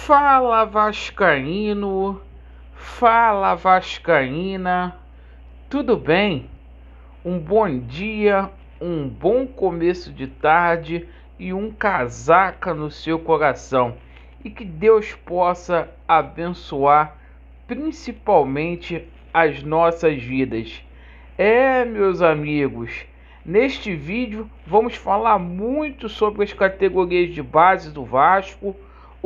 Fala Vascaíno, fala Vascaína, tudo bem? Um bom dia, um bom começo de tarde e um casaca no seu coração. E que Deus possa abençoar principalmente as nossas vidas. Meus amigos, neste vídeo vamos falar muito sobre as categorias de base do Vasco.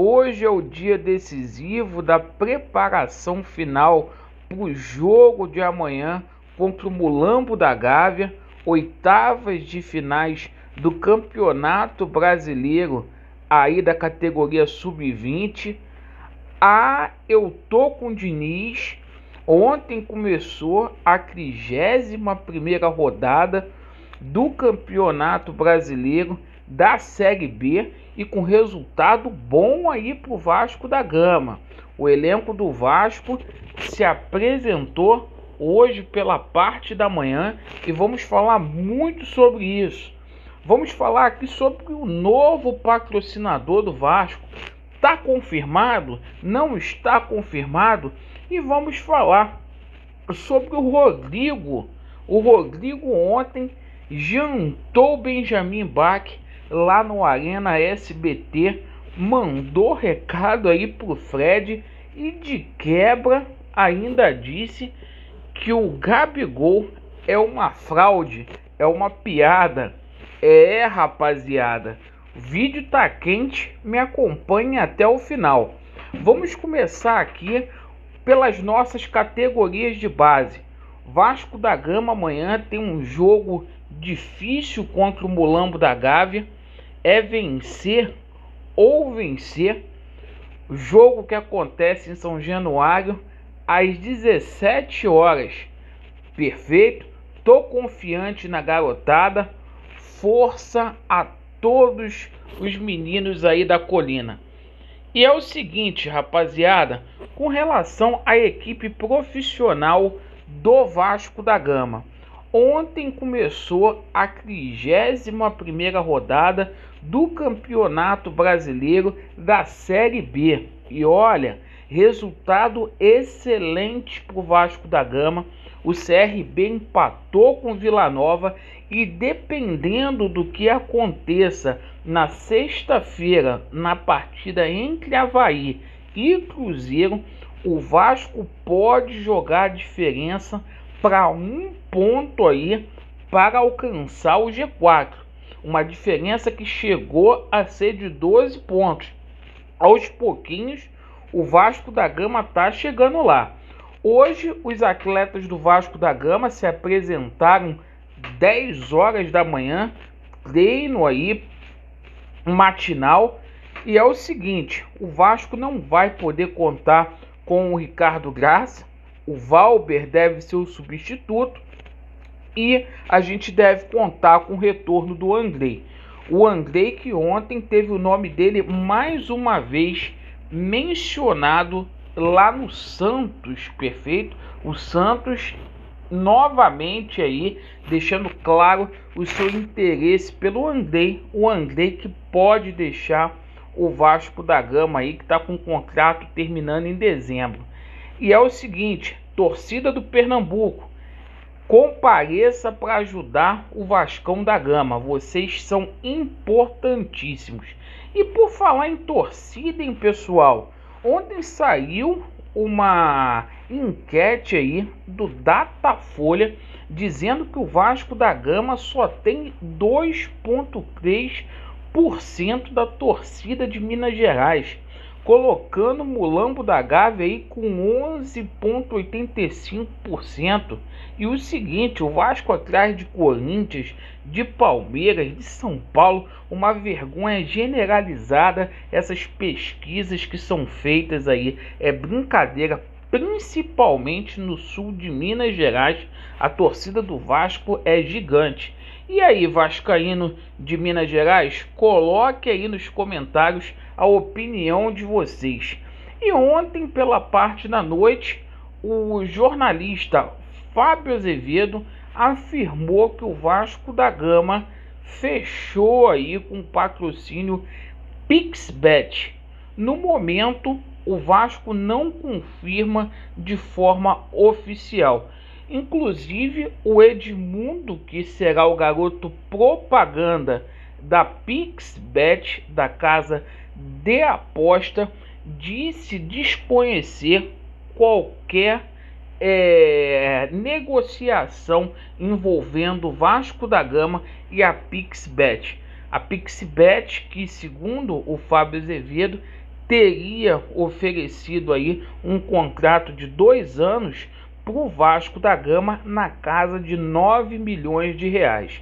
Hoje é o dia decisivo da preparação final para o jogo de amanhã contra o Mulambo da Gávea, oitavas de finais do Campeonato Brasileiro, aí da categoria Sub-20. Eu tô com o Diniz. Ontem começou a 31ª rodada do Campeonato Brasileiro da Série B e com resultado bom aí para o Vasco da Gama. O elenco do Vasco se apresentou hoje pela parte da manhã e vamos falar muito sobre isso. Vamos falar aqui sobre o novo patrocinador do Vasco. Está confirmado? Não está confirmado? E vamos falar sobre o Rodrigo. O Rodrigo ontem jantou Benjamin Bach lá no Arena SBT, mandou recado aí pro Fred e de quebra ainda disse que o Gabigol é uma fraude, é uma piada. Rapaziada, o vídeo tá quente, me acompanhe até o final. Vamos começar aqui pelas nossas categorias de base. Vasco da Gama amanhã tem um jogo difícil contra o Mulambo da Gávea. É vencer ou vencer. O jogo que acontece em São Januário às 17 horas. Perfeito. Tô confiante na garotada. Força a todos os meninos aí da colina. E é o seguinte, rapaziada, com relação à equipe profissional do Vasco da Gama. Ontem começou a 31ª rodada do Campeonato Brasileiro da Série B. E olha, resultado excelente para o Vasco da Gama. O CRB empatou com o Vila Nova e dependendo do que aconteça na sexta-feira, na partida entre Avaí e Cruzeiro, o Vasco pode jogar a diferença para um ponto aí para alcançar o G4. Uma diferença que chegou a ser de 12 pontos. Aos pouquinhos, o Vasco da Gama está chegando lá. Hoje, os atletas do Vasco da Gama se apresentaram 10 horas da manhã, treino aí matinal. E é o seguinte, o Vasco não vai poder contar com o Ricardo Graça. O Valber deve ser o substituto e a gente deve contar com o retorno do Andrei. O Andrei que ontem teve o nome dele mais uma vez mencionado lá no Santos, perfeito? O Santos novamente aí deixando claro o seu interesse pelo Andrei. O Andrei que pode deixar o Vasco da Gama aí, que está com o contrato terminando em dezembro. E é o seguinte, torcida do Pernambuco, compareça para ajudar o Vascão da Gama. Vocês são importantíssimos. E por falar em torcida, hein, pessoal, ontem saiu uma enquete aí do Datafolha dizendo que o Vasco da Gama só tem 2,3% da torcida de Minas Gerais, colocando o Mulambo da Gávea aí com 11,85%. E o seguinte, o Vasco atrás de Corinthians, de Palmeiras, de São Paulo, uma vergonha generalizada essas pesquisas que são feitas aí. É brincadeira, principalmente no sul de Minas Gerais, a torcida do Vasco é gigante. E aí, vascaíno de Minas Gerais, coloque aí nos comentários a opinião de vocês. E ontem, pela parte da noite, o jornalista Fábio Azevedo afirmou que o Vasco da Gama fechou aí com patrocínio PixBet. No momento, o Vasco não confirma de forma oficial. Inclusive, o Edmundo, que será o garoto propaganda da PixBet, da casa de aposta, disse desconhecer qualquer negociação envolvendo o Vasco da Gama e a PixBet. A PixBet, que segundo o Fábio Azevedo, teria oferecido aí um contrato de 2 anos para o Vasco da Gama na casa de 9 milhões de reais.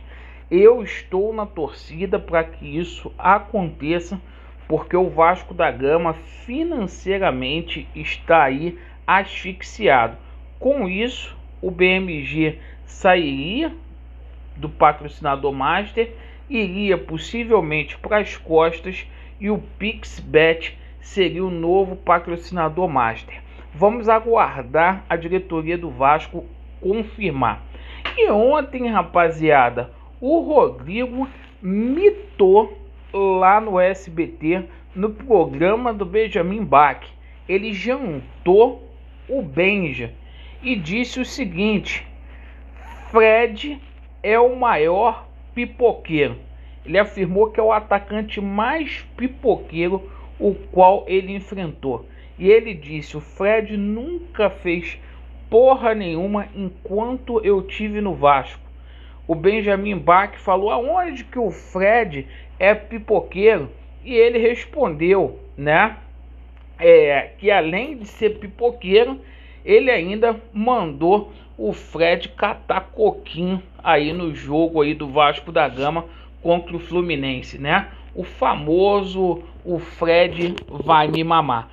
Eu estou na torcida para que isso aconteça, porque o Vasco da Gama financeiramente está aí asfixiado. Com isso, o BMG sairia do patrocinador master, iria possivelmente para as costas e o PixBet seria o novo patrocinador master. Vamos aguardar a diretoria do Vasco confirmar. E ontem, rapaziada, o Rodrigo mitou lá no SBT, no programa do Benjamin Bach. Ele jantou o Benja e disse o seguinte: Fred é o maior pipoqueiro. Ele afirmou que é o atacante mais pipoqueiro o qual ele enfrentou. E ele disse: o Fred nunca fez porra nenhuma enquanto eu tive no Vasco. O Benjamin Bach falou: aonde que o Fred é pipoqueiro? E ele respondeu, né, que além de ser pipoqueiro, ele ainda mandou o Fred catar coquinho aí no jogo aí do Vasco da Gama contra o Fluminense, né? O famoso, o Fred vai me mamar.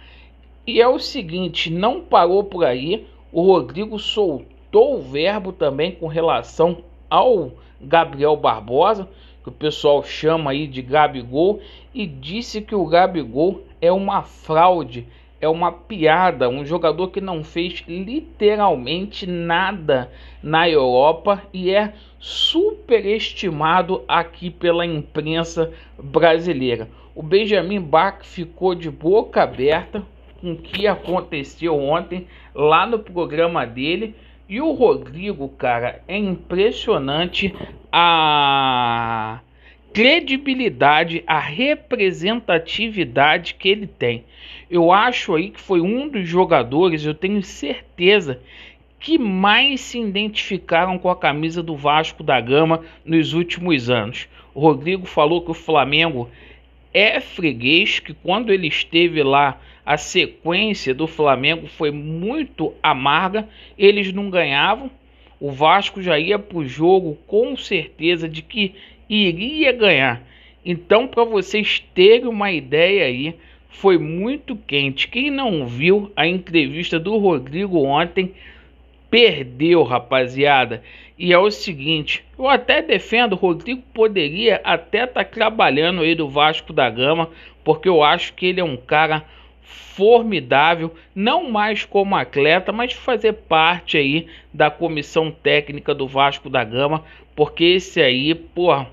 E é o seguinte, não parou por aí, o Rodrigo soltou o verbo também com relação ao Gabriel Barbosa, que o pessoal chama aí de Gabigol, e disse que o Gabigol é uma fraude, é uma piada, um jogador que não fez literalmente nada na Europa e é superestimado aqui pela imprensa brasileira. O Benjamin Bach ficou de boca aberta com o que aconteceu ontem lá no programa dele. E o Rodrigo, cara, é impressionante a credibilidade, a representatividade que ele tem. Eu acho aí que foi um dos jogadores, eu tenho certeza, que mais se identificaram com a camisa do Vasco da Gama nos últimos anos. O Rodrigo falou que o Flamengo é freguês, que quando ele esteve lá, a sequência do Flamengo foi muito amarga, eles não ganhavam, o Vasco já ia para o jogo com certeza de que iria ganhar. Então, para vocês terem uma ideia aí, foi muito quente. Quem não viu a entrevista do Rodrigo ontem, perdeu, rapaziada. E é o seguinte, eu até defendo, o Rodrigo poderia até estar trabalhando aí do Vasco da Gama, porque eu acho que ele é um cara formidável, não mais como atleta, mas fazer parte aí da comissão técnica do Vasco da Gama, porque esse aí, pô,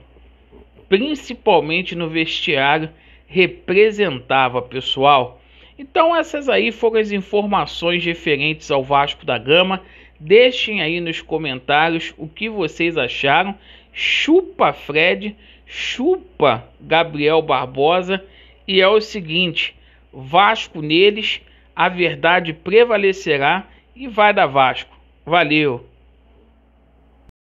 principalmente no vestiário, representava, pessoal. Então essas aí foram as informações referentes ao Vasco da Gama. Deixem aí nos comentários o que vocês acharam. Chupa Fred, chupa Gabriel Barbosa. E é o seguinte, Vasco neles, a verdade prevalecerá e vai dar Vasco. Valeu!